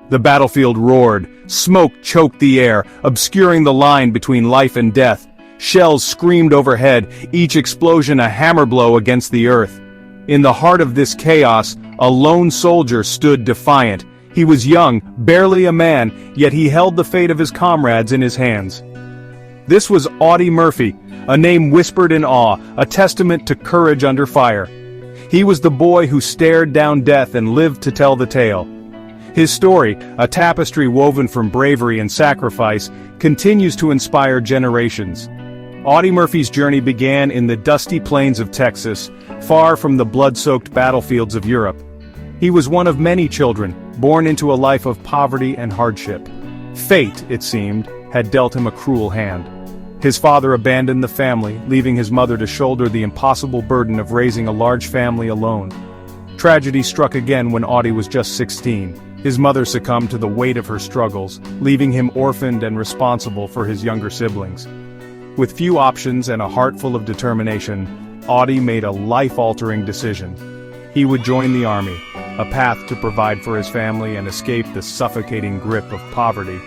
The battlefield roared, smoke choked the air, obscuring the line between life and death. Shells screamed overhead, each explosion a hammer blow against the earth. In the heart of this chaos, a lone soldier stood defiant. He was young, barely a man, yet he held the fate of his comrades in his hands. This was Audie Murphy, a name whispered in awe, a testament to courage under fire. He was the boy who stared down death and lived to tell the tale. His story, a tapestry woven from bravery and sacrifice, continues to inspire generations. Audie Murphy's journey began in the dusty plains of Texas, far from the blood-soaked battlefields of Europe. He was one of many children, born into a life of poverty and hardship. Fate, it seemed, had dealt him a cruel hand. His father abandoned the family, leaving his mother to shoulder the impossible burden of raising a large family alone. Tragedy struck again when Audie was just 16. His mother succumbed to the weight of her struggles, leaving him orphaned and responsible for his younger siblings. With few options and a heart full of determination, Audie made a life-altering decision. He would join the army, a path to provide for his family and escape the suffocating grip of poverty.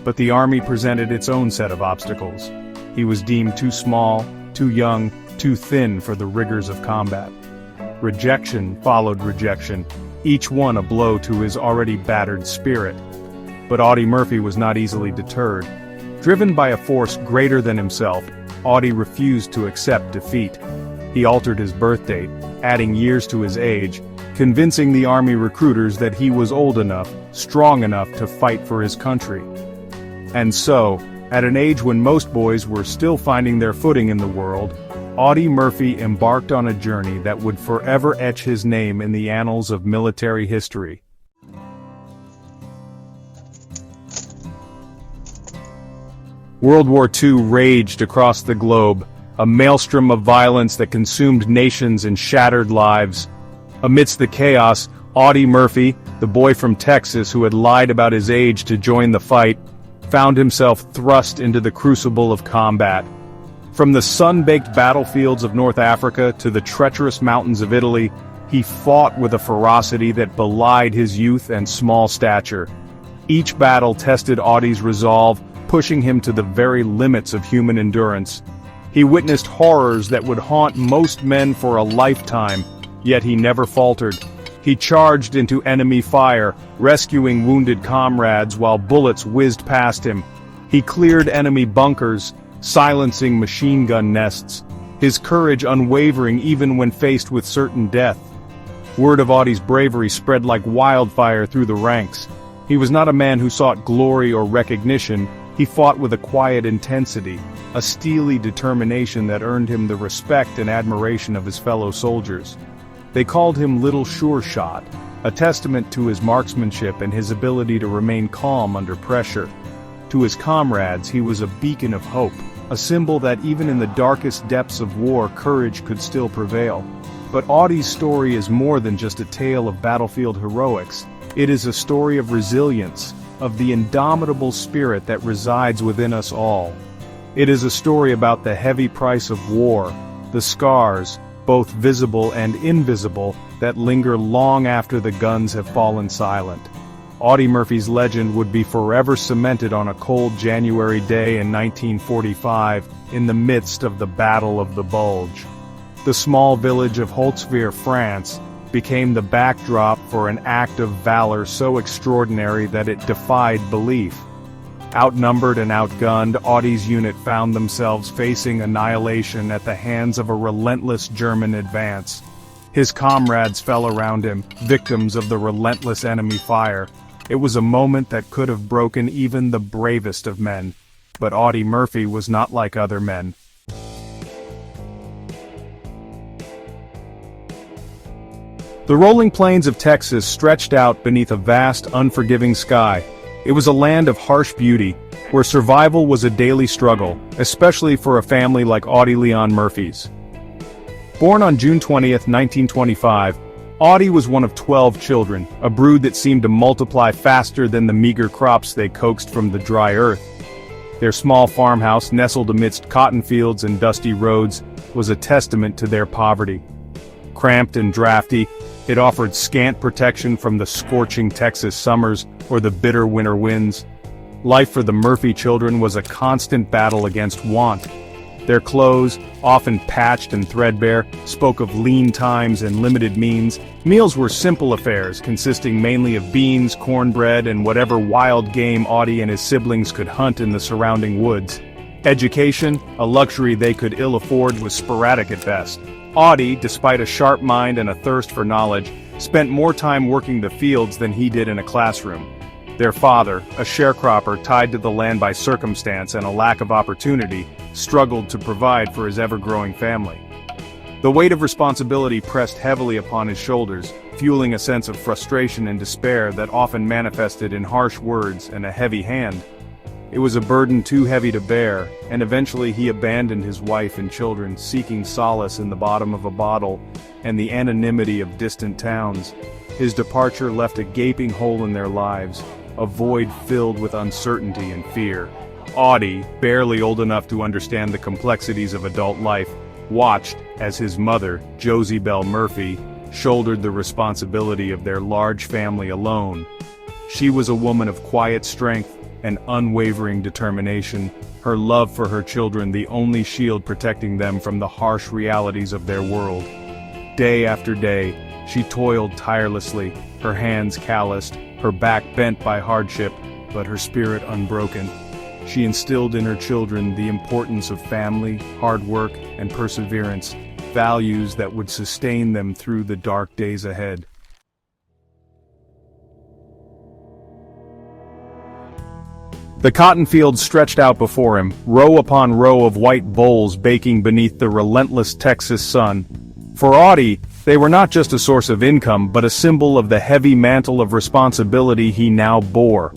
But the army presented its own set of obstacles. He was deemed too small, too young, too thin for the rigors of combat. Rejection followed rejection, each one a blow to his already battered spirit. But Audie Murphy was not easily deterred. Driven by a force greater than himself, Audie refused to accept defeat. He altered his birth date, adding years to his age, convincing the army recruiters that he was old enough, strong enough to fight for his country. And so, at an age when most boys were still finding their footing in the world, Audie Murphy embarked on a journey that would forever etch his name in the annals of military history. World War II raged across the globe, a maelstrom of violence that consumed nations and shattered lives. Amidst the chaos, Audie Murphy, the boy from Texas who had lied about his age to join the fight, found himself thrust into the crucible of combat. From the sun-baked battlefields of North Africa to the treacherous mountains of Italy, he fought with a ferocity that belied his youth and small stature. Each battle tested Audie's resolve, pushing him to the very limits of human endurance. He witnessed horrors that would haunt most men for a lifetime, yet he never faltered. He charged into enemy fire, rescuing wounded comrades while bullets whizzed past him. He cleared enemy bunkers, silencing machine gun nests, his courage unwavering even when faced with certain death. Word of Audie's bravery spread like wildfire through the ranks. He was not a man who sought glory or recognition. He fought with a quiet intensity, a steely determination that earned him the respect and admiration of his fellow soldiers. They called him Little Sure Shot, a testament to his marksmanship and his ability to remain calm under pressure. To his comrades, he was a beacon of hope, a symbol that even in the darkest depths of war, courage could still prevail. But Audie's story is more than just a tale of battlefield heroics. It is a story of resilience, of the indomitable spirit that resides within us all. It is a story about the heavy price of war, the scars, both visible and invisible, that linger long after the guns have fallen silent. Audie Murphy's legend would be forever cemented on a cold January day in 1945, in the midst of the Battle of the Bulge. The small village of Holtzwihr, France, became the backdrop for an act of valor so extraordinary that it defied belief. Outnumbered and outgunned, Audie's unit found themselves facing annihilation at the hands of a relentless German advance. His comrades fell around him, victims of the relentless enemy fire. It was a moment that could have broken even the bravest of men. But Audie Murphy was not like other men. The rolling plains of Texas stretched out beneath a vast, unforgiving sky. It was a land of harsh beauty, where survival was a daily struggle, especially for a family like Audie Leon Murphy's. Born on June 20, 1925, Audie was one of 12 children, a brood that seemed to multiply faster than the meager crops they coaxed from the dry earth. Their small farmhouse, nestled amidst cotton fields and dusty roads, was a testament to their poverty. Cramped and drafty, It offered scant protection from the scorching Texas summers or the bitter winter winds. Life for the Murphy children was a constant battle against want. Their clothes, often patched and threadbare, spoke of lean times and limited means. Meals were simple affairs, consisting mainly of beans, cornbread, and whatever wild game Audie and his siblings could hunt in the surrounding woods. Education, a luxury they could ill afford, was sporadic at best. Audie, despite a sharp mind and a thirst for knowledge, spent more time working the fields than he did in a classroom. Their father, a sharecropper tied to the land by circumstance and a lack of opportunity, struggled to provide for his ever-growing family. The weight of responsibility pressed heavily upon his shoulders, fueling a sense of frustration and despair that often manifested in harsh words and a heavy hand. It was a burden too heavy to bear, and eventually he abandoned his wife and children, seeking solace in the bottom of a bottle and the anonymity of distant towns. His departure left a gaping hole in their lives, a void filled with uncertainty and fear. Audie, barely old enough to understand the complexities of adult life, watched as his mother, Josie Belle Murphy, shouldered the responsibility of their large family alone. She was a woman of quiet strength and unwavering determination, her love for her children the only shield protecting them from the harsh realities of their world. Day after day, she toiled tirelessly, her hands calloused, her back bent by hardship, but her spirit unbroken. She instilled in her children the importance of family, hard work, and perseverance, values that would sustain them through the dark days ahead. The cotton fields stretched out before him, row upon row of white bowls baking beneath the relentless Texas sun. For Audie, they were not just a source of income but a symbol of the heavy mantle of responsibility he now bore.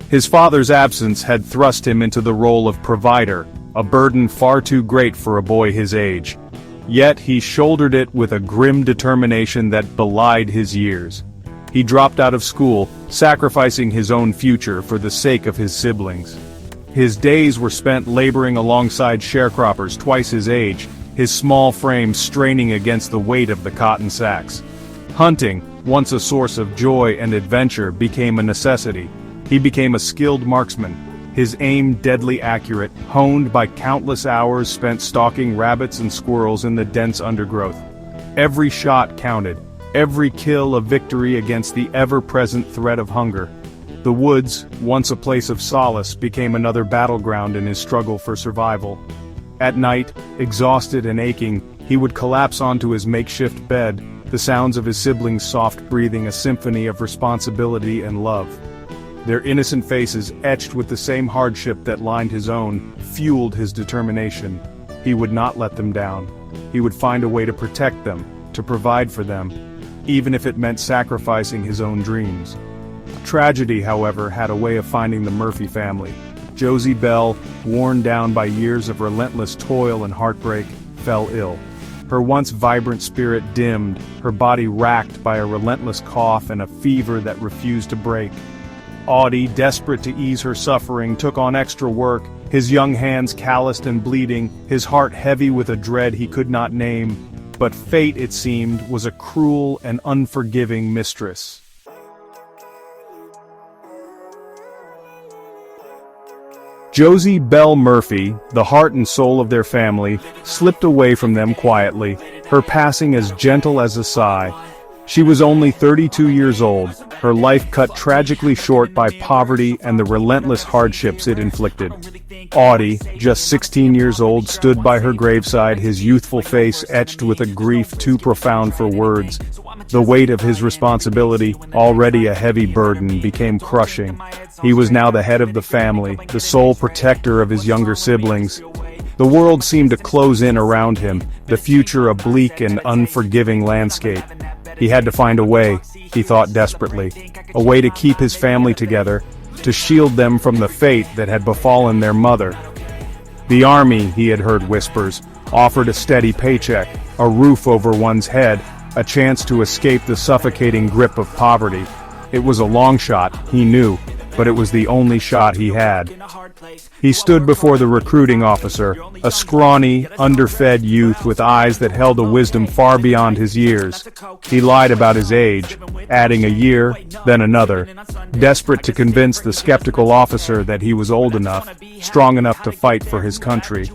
His father's absence had thrust him into the role of provider, a burden far too great for a boy his age. Yet he shouldered it with a grim determination that belied his years. He dropped out of school, sacrificing his own future for the sake of his siblings. His days were spent laboring alongside sharecroppers twice his age, his small frame straining against the weight of the cotton sacks. Hunting, once a source of joy and adventure, became a necessity. He became a skilled marksman, his aim deadly accurate, honed by countless hours spent stalking rabbits and squirrels in the dense undergrowth. Every shot counted, every kill a victory against the ever-present threat of hunger. The woods, once a place of solace, became another battleground in his struggle for survival. At night, exhausted and aching, he would collapse onto his makeshift bed, the sounds of his siblings' soft breathing a symphony of responsibility and love. Their innocent faces, etched with the same hardship that lined his own, fueled his determination. He would not let them down. He would find a way to protect them, to provide for them, even if it meant sacrificing his own dreams. Tragedy, however, had a way of finding the Murphy family. Josie Belle, worn down by years of relentless toil and heartbreak, fell ill. Her once vibrant spirit dimmed, her body racked by a relentless cough and a fever that refused to break. Audie, desperate to ease her suffering, took on extra work, his young hands calloused and bleeding, his heart heavy with a dread he could not name. But fate, it seemed, was a cruel and unforgiving mistress. Josie Belle Murphy, the heart and soul of their family, slipped away from them quietly, her passing as gentle as a sigh. She was only 32 years old, her life cut tragically short by poverty and the relentless hardships it inflicted. Audie, just 16 years old, stood by her graveside, his youthful face etched with a grief too profound for words. The weight of his responsibility, already a heavy burden, became crushing. He was now the head of the family, the sole protector of his younger siblings. The world seemed to close in around him, the future a bleak and unforgiving landscape. He had to find a way, he thought desperately, a way to keep his family together, to shield them from the fate that had befallen their mother. The army, he had heard whispers, offered a steady paycheck, a roof over one's head, a chance to escape the suffocating grip of poverty. It was a long shot, he knew, but it was the only shot he had. He stood before the recruiting officer, a scrawny, underfed youth with eyes that held a wisdom far beyond his years. He lied about his age, adding a year, then another, desperate to convince the skeptical officer that he was old enough, strong enough to fight for his country.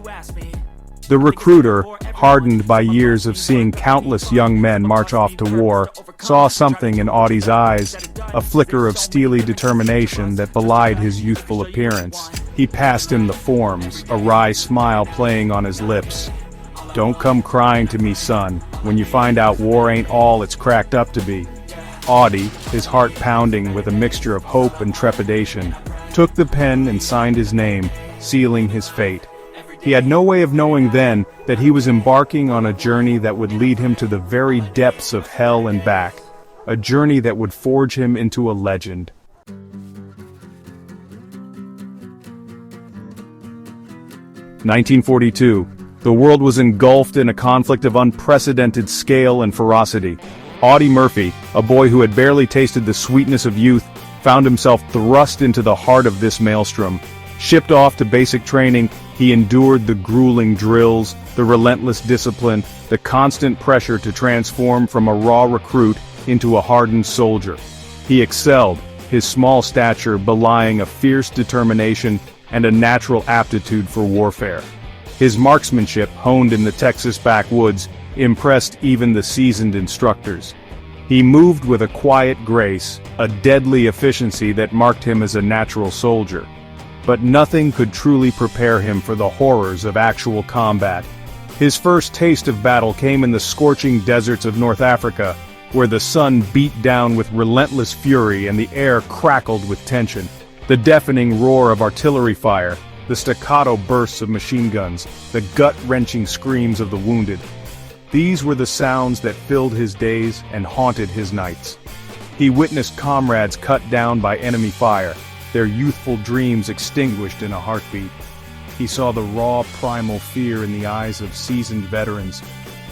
The recruiter, hardened by years of seeing countless young men march off to war, saw something in Audie's eyes, a flicker of steely determination that belied his youthful appearance. He passed him the forms, a wry smile playing on his lips. "Don't come crying to me, son, when you find out war ain't all it's cracked up to be." Audie, his heart pounding with a mixture of hope and trepidation, took the pen and signed his name, sealing his fate. He had no way of knowing then that he was embarking on a journey that would lead him to the very depths of hell and back, a journey that would forge him into a legend. "1942. The world was engulfed in a conflict of unprecedented scale and ferocity. Audie Murphy, a boy who had barely tasted the sweetness of youth, found himself thrust into the heart of this maelstrom. Shipped off to basic training, he endured the grueling drills, the relentless discipline, the constant pressure to transform from a raw recruit into a hardened soldier. He excelled, his small stature belying a fierce determination and a natural aptitude for warfare. His marksmanship, honed in the Texas backwoods, impressed even the seasoned instructors. He moved with a quiet grace, a deadly efficiency that marked him as a natural soldier. But nothing could truly prepare him for the horrors of actual combat. His first taste of battle came in the scorching deserts of North Africa, where the sun beat down with relentless fury and the air crackled with tension. The deafening roar of artillery fire, the staccato bursts of machine guns, the gut-wrenching screams of the wounded. These were the sounds that filled his days and haunted his nights. He witnessed comrades cut down by enemy fire, their youthful dreams extinguished in a heartbeat. He saw the raw primal fear in the eyes of seasoned veterans,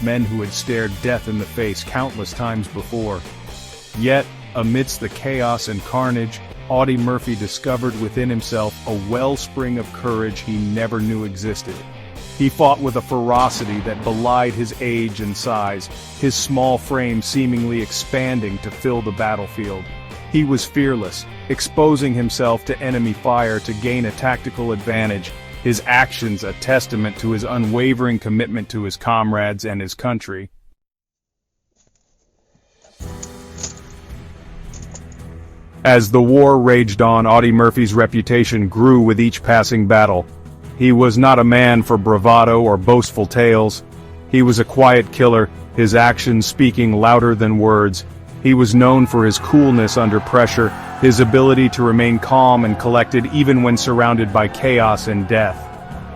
men who had stared death in the face countless times before. Yet, amidst the chaos and carnage, Audie Murphy discovered within himself a wellspring of courage he never knew existed. He fought with a ferocity that belied his age and size, his small frame seemingly expanding to fill the battlefield. He was fearless, exposing himself to enemy fire to gain a tactical advantage, his actions a testament to his unwavering commitment to his comrades and his country. As the war raged on, Audie Murphy's reputation grew with each passing battle. He was not a man for bravado or boastful tales. He was a quiet killer, his actions speaking louder than words. He was known for his coolness under pressure, his ability to remain calm and collected even when surrounded by chaos and death.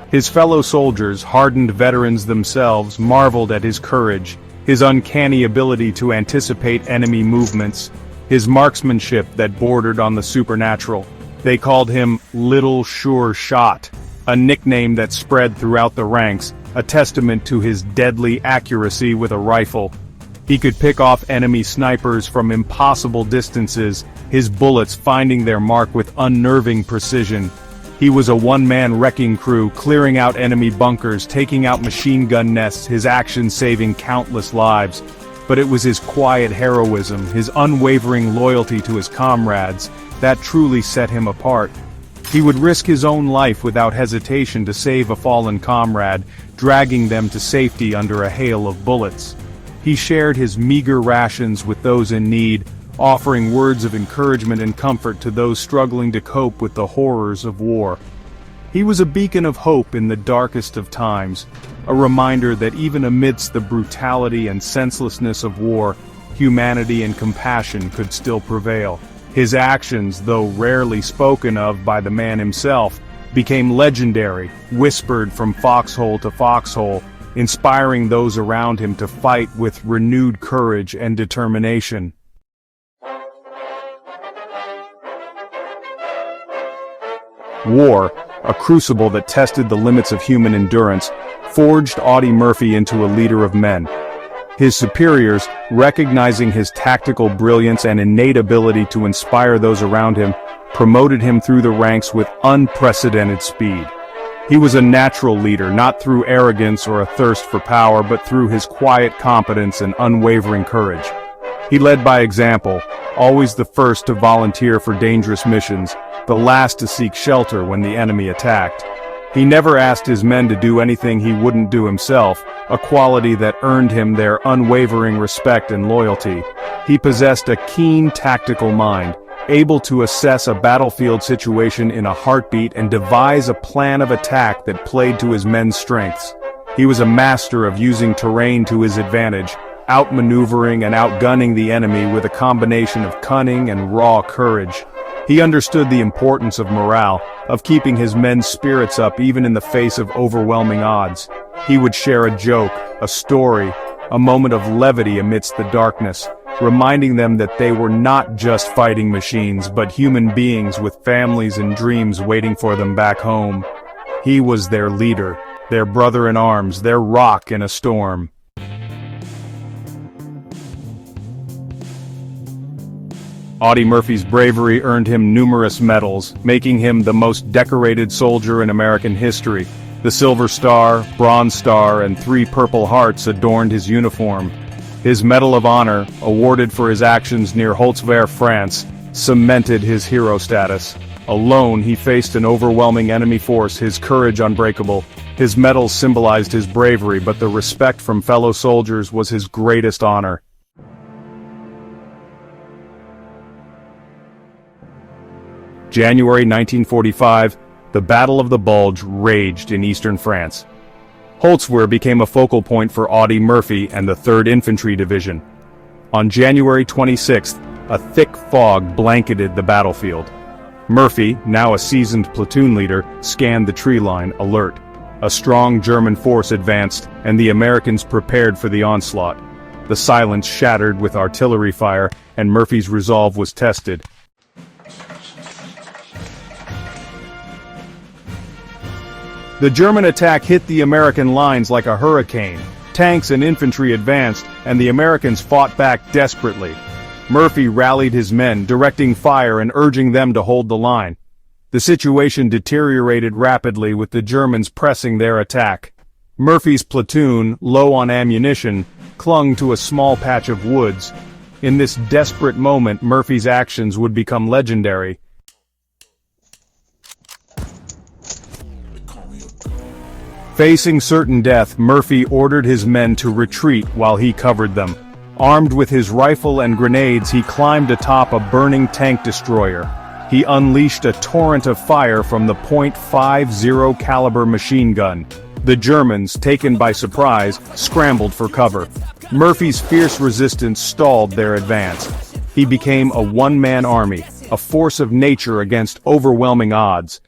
His fellow soldiers, hardened veterans themselves, marveled at his courage, his uncanny ability to anticipate enemy movements, his marksmanship that bordered on the supernatural. They called him Little Sure Shot, a nickname that spread throughout the ranks, a testament to his deadly accuracy with a rifle. He could pick off enemy snipers from impossible distances, his bullets finding their mark with unnerving precision. He was a one-man wrecking crew, clearing out enemy bunkers, taking out machine gun nests, his actions saving countless lives. But it was his quiet heroism, his unwavering loyalty to his comrades, that truly set him apart. He would risk his own life without hesitation to save a fallen comrade, dragging them to safety under a hail of bullets. He shared his meager rations with those in need, offering words of encouragement and comfort to those struggling to cope with the horrors of war. He was a beacon of hope in the darkest of times, a reminder that even amidst the brutality and senselessness of war, humanity and compassion could still prevail. His actions, though rarely spoken of by the man himself, became legendary, whispered from foxhole to foxhole, inspiring those around him to fight with renewed courage and determination. War, a crucible that tested the limits of human endurance, forged Audie Murphy into a leader of men. His superiors, recognizing his tactical brilliance and innate ability to inspire those around him, promoted him through the ranks with unprecedented speed. He was a natural leader, not through arrogance or a thirst for power, but through his quiet competence and unwavering courage. He led by example, always the first to volunteer for dangerous missions, the last to seek shelter when the enemy attacked. He never asked his men to do anything he wouldn't do himself, a quality that earned him their unwavering respect and loyalty. He possessed a keen tactical mind, able to assess a battlefield situation in a heartbeat and devise a plan of attack that played to his men's strengths. He was a master of using terrain to his advantage, outmaneuvering and outgunning the enemy with a combination of cunning and raw courage. He understood the importance of morale, of keeping his men's spirits up even in the face of overwhelming odds. He would share a joke, a story, a moment of levity amidst the darkness, reminding them that they were not just fighting machines but human beings with families and dreams waiting for them back home. He was their leader, their brother in arms, their rock in a storm. Audie Murphy's bravery earned him numerous medals, making him the most decorated soldier in American history. The Silver Star, Bronze Star, and 3 Purple Hearts adorned his uniform. His Medal of Honor, awarded for his actions near Holtzweiler, France, cemented his hero status. Alone, he faced an overwhelming enemy force, his courage unbreakable. His medals symbolized his bravery, but the respect from fellow soldiers was his greatest honor. January 1945, the Battle of the Bulge raged in eastern France. Holtzweiler became a focal point for Audie Murphy and the 3rd Infantry Division. On January 26th, a thick fog blanketed the battlefield. Murphy, now a seasoned platoon leader, scanned the tree line, alert. A strong German force advanced, and the Americans prepared for the onslaught. The silence shattered with artillery fire, and Murphy's resolve was tested. The German attack hit the American lines like a hurricane. Tanks and infantry advanced, and the Americans fought back desperately. Murphy rallied his men, directing fire and urging them to hold the line. The situation deteriorated rapidly with the Germans pressing their attack. Murphy's platoon, low on ammunition, clung to a small patch of woods. In this desperate moment, Murphy's actions would become legendary. Facing certain death, Murphy ordered his men to retreat while he covered them. Armed with his rifle and grenades, he climbed atop a burning tank destroyer. He unleashed a torrent of fire from the .50 caliber machine gun. The Germans, taken by surprise, scrambled for cover. Murphy's fierce resistance stalled their advance. He became a one-man army, a force of nature against overwhelming odds.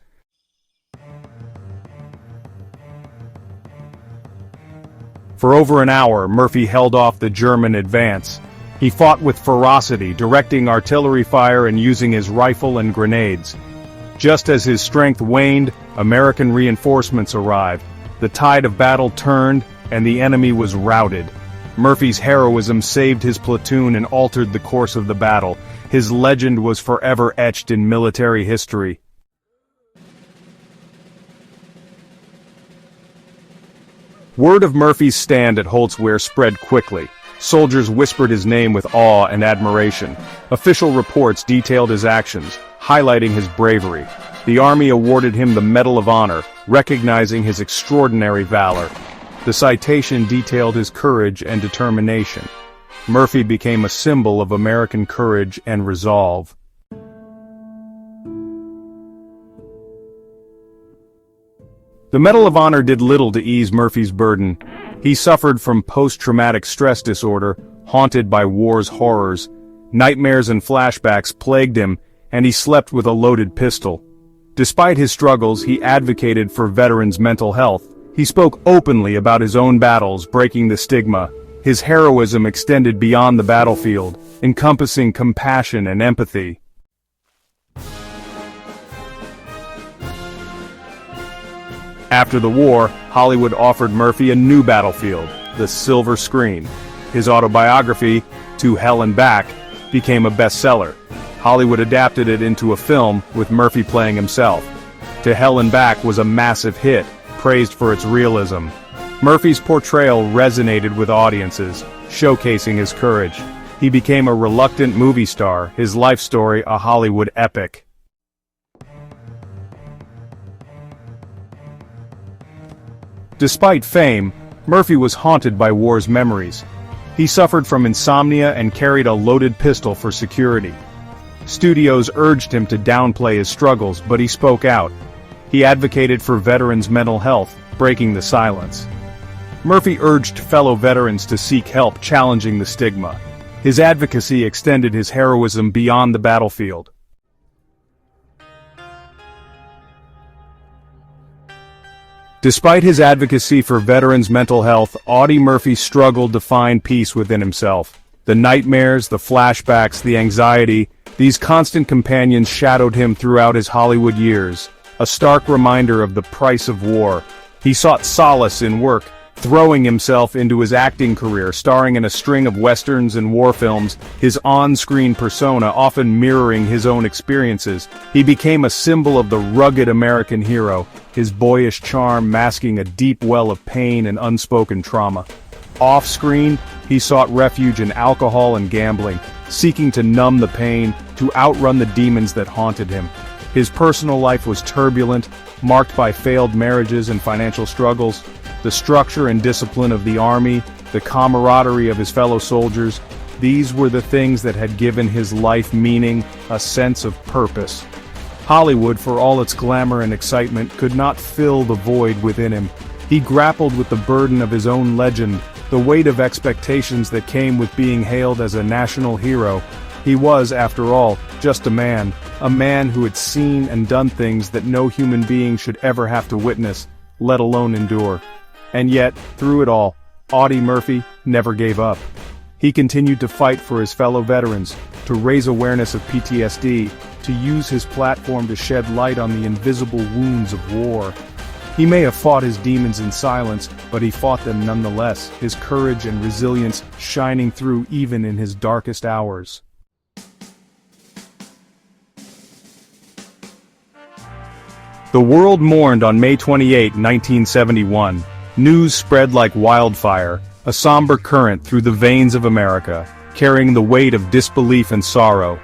For over an hour, Murphy held off the German advance. He fought with ferocity, directing artillery fire and using his rifle and grenades. Just as his strength waned, American reinforcements arrived. The tide of battle turned, and the enemy was routed. Murphy's heroism saved his platoon and altered the course of the battle. His legend was forever etched in military history. Word of Murphy's stand at Holtzweiler spread quickly. Soldiers whispered his name with awe and admiration. Official reports detailed his actions, highlighting his bravery. The army awarded him the Medal of Honor, recognizing his extraordinary valor. The citation detailed his courage and determination. Murphy became a symbol of American courage and resolve. The Medal of Honor did little to ease Murphy's burden. He suffered from post-traumatic stress disorder, haunted by war's horrors. Nightmares and flashbacks plagued him, and he slept with a loaded pistol. Despite his struggles, he advocated for veterans' mental health. He spoke openly about his own battles, breaking the stigma. His heroism extended beyond the battlefield, encompassing compassion and empathy. After the war, Hollywood offered Murphy a new battlefield, the silver screen. His autobiography, To Hell and Back, became a bestseller. Hollywood adapted it into a film, with Murphy playing himself. To Hell and Back was a massive hit, praised for its realism. Murphy's portrayal resonated with audiences, showcasing his courage. He became a reluctant movie star, his life story a Hollywood epic. Despite fame, Murphy was haunted by war's memories. He suffered from insomnia and carried a loaded pistol for security. Studios urged him to downplay his struggles, but he spoke out. He advocated for veterans' mental health, breaking the silence. Murphy urged fellow veterans to seek help, challenging the stigma. His advocacy extended his heroism beyond the battlefield. Despite his advocacy for veterans' mental health, Audie Murphy struggled to find peace within himself. The nightmares, the flashbacks, the anxiety, these constant companions shadowed him throughout his Hollywood years, a stark reminder of the price of war. He sought solace in work, throwing himself into his acting career, starring in a string of westerns and war films, his on-screen persona often mirroring his own experiences. He became a symbol of the rugged American hero, his boyish charm masking a deep well of pain and unspoken trauma. Off-screen, he sought refuge in alcohol and gambling, seeking to numb the pain, to outrun the demons that haunted him. His personal life was turbulent, marked by failed marriages and financial struggles. The structure and discipline of the army, the camaraderie of his fellow soldiers, these were the things that had given his life meaning, a sense of purpose. Hollywood, for all its glamour and excitement, could not fill the void within him. He grappled with the burden of his own legend, the weight of expectations that came with being hailed as a national hero. He was, after all, just a man who had seen and done things that no human being should ever have to witness, let alone endure. And yet, through it all, Audie Murphy never gave up. He continued to fight for his fellow veterans, to raise awareness of PTSD, to use his platform to shed light on the invisible wounds of war. He may have fought his demons in silence, but he fought them nonetheless, his courage and resilience shining through even in his darkest hours. The world mourned on May 28, 1971. News spread like wildfire, a somber current through the veins of America, carrying the weight of disbelief and sorrow.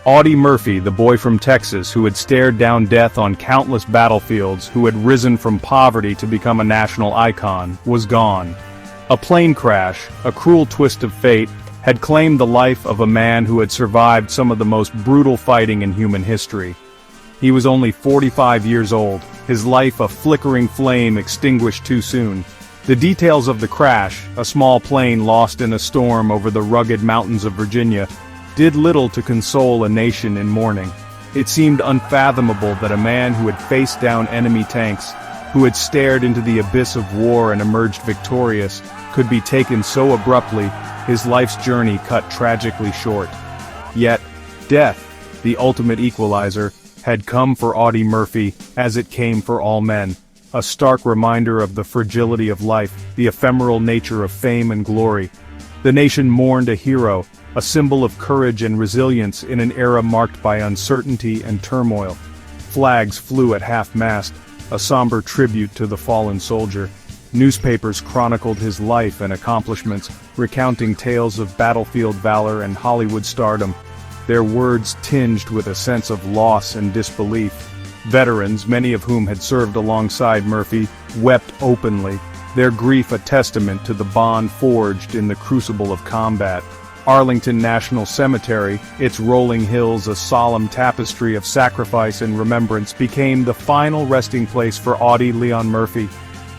Audie Murphy, the boy from Texas who had stared down death on countless battlefields, who had risen from poverty to become a national icon, was gone. A plane crash, a cruel twist of fate, had claimed the life of a man who had survived some of the most brutal fighting in human history. He was only 45 years old, his life a flickering flame extinguished too soon. The details of the crash, a small plane lost in a storm over the rugged mountains of Virginia, did little to console a nation in mourning. It seemed unfathomable that a man who had faced down enemy tanks, who had stared into the abyss of war and emerged victorious, could be taken so abruptly, his life's journey cut tragically short. Yet, death, the ultimate equalizer, had come for Audie Murphy, as it came for all men. A stark reminder of the fragility of life, the ephemeral nature of fame and glory. The nation mourned a hero, a symbol of courage and resilience in an era marked by uncertainty and turmoil. Flags flew at half-mast, a somber tribute to the fallen soldier. Newspapers chronicled his life and accomplishments, recounting tales of battlefield valor and Hollywood stardom, their words tinged with a sense of loss and disbelief. Veterans, many of whom had served alongside Murphy, wept openly, their grief a testament to the bond forged in the crucible of combat. Arlington National Cemetery, its rolling hills a solemn tapestry of sacrifice and remembrance, became the final resting place for Audie Leon Murphy.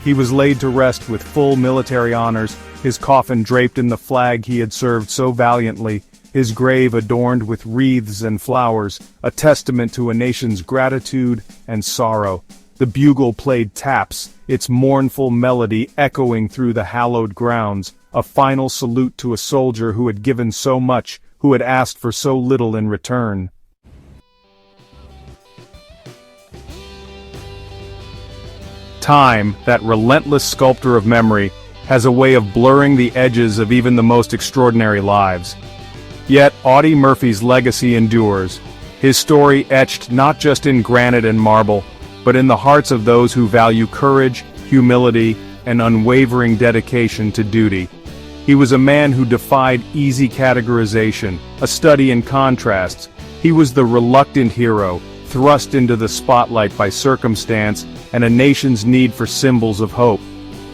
He was laid to rest with full military honors, his coffin draped in the flag he had served so valiantly, his grave adorned with wreaths and flowers, a testament to a nation's gratitude and sorrow. The bugle played taps, its mournful melody echoing through the hallowed grounds, a final salute to a soldier who had given so much, who had asked for so little in return. Time, that relentless sculptor of memory, has a way of blurring the edges of even the most extraordinary lives. Yet, Audie Murphy's legacy endures, his story etched not just in granite and marble, but in the hearts of those who value courage, humility, and unwavering dedication to duty. He was a man who defied easy categorization, a study in contrasts. He was the reluctant hero, thrust into the spotlight by circumstance and a nation's need for symbols of hope.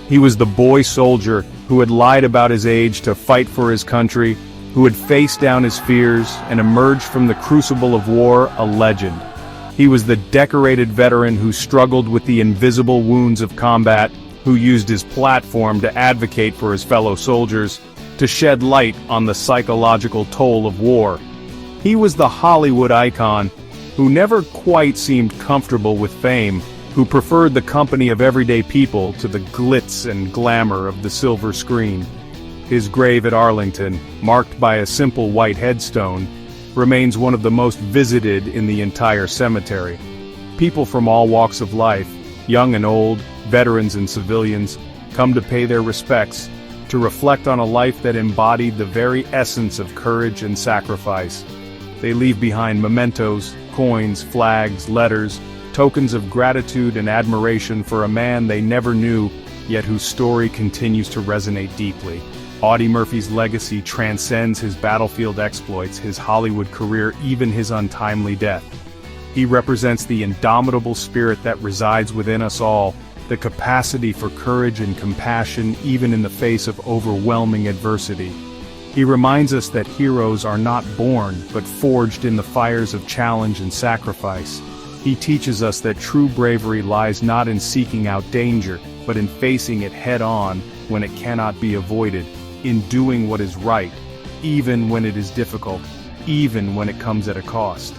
He was the boy soldier who had lied about his age to fight for his country, who had faced down his fears and emerged from the crucible of war a legend. He was the decorated veteran who struggled with the invisible wounds of combat, who used his platform to advocate for his fellow soldiers, to shed light on the psychological toll of war. He was the Hollywood icon, who never quite seemed comfortable with fame, who preferred the company of everyday people to the glitz and glamour of the silver screen. His grave at Arlington, marked by a simple white headstone, remains one of the most visited in the entire cemetery. People from all walks of life, young and old, veterans and civilians, come to pay their respects, to reflect on a life that embodied the very essence of courage and sacrifice. They leave behind mementos, coins, flags, letters, tokens of gratitude and admiration for a man they never knew, yet whose story continues to resonate deeply. Audie Murphy's legacy transcends his battlefield exploits, his Hollywood career, even his untimely death. He represents the indomitable spirit that resides within us all, the capacity for courage and compassion even in the face of overwhelming adversity. He reminds us that heroes are not born, but forged in the fires of challenge and sacrifice. He teaches us that true bravery lies not in seeking out danger, but in facing it head-on when it cannot be avoided, in doing what is right, even when it is difficult, even when it comes at a cost.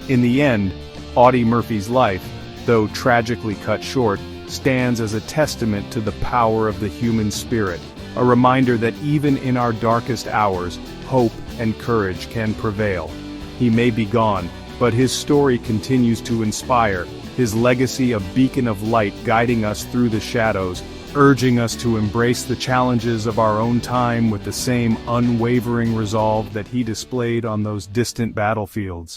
In the end, Audie Murphy's life, though tragically cut short, stands as a testament to the power of the human spirit, a reminder that even in our darkest hours, hope and courage can prevail. He may be gone, but his story continues to inspire, his legacy a beacon of light guiding us through the shadows, urging us to embrace the challenges of our own time with the same unwavering resolve that he displayed on those distant battlefields.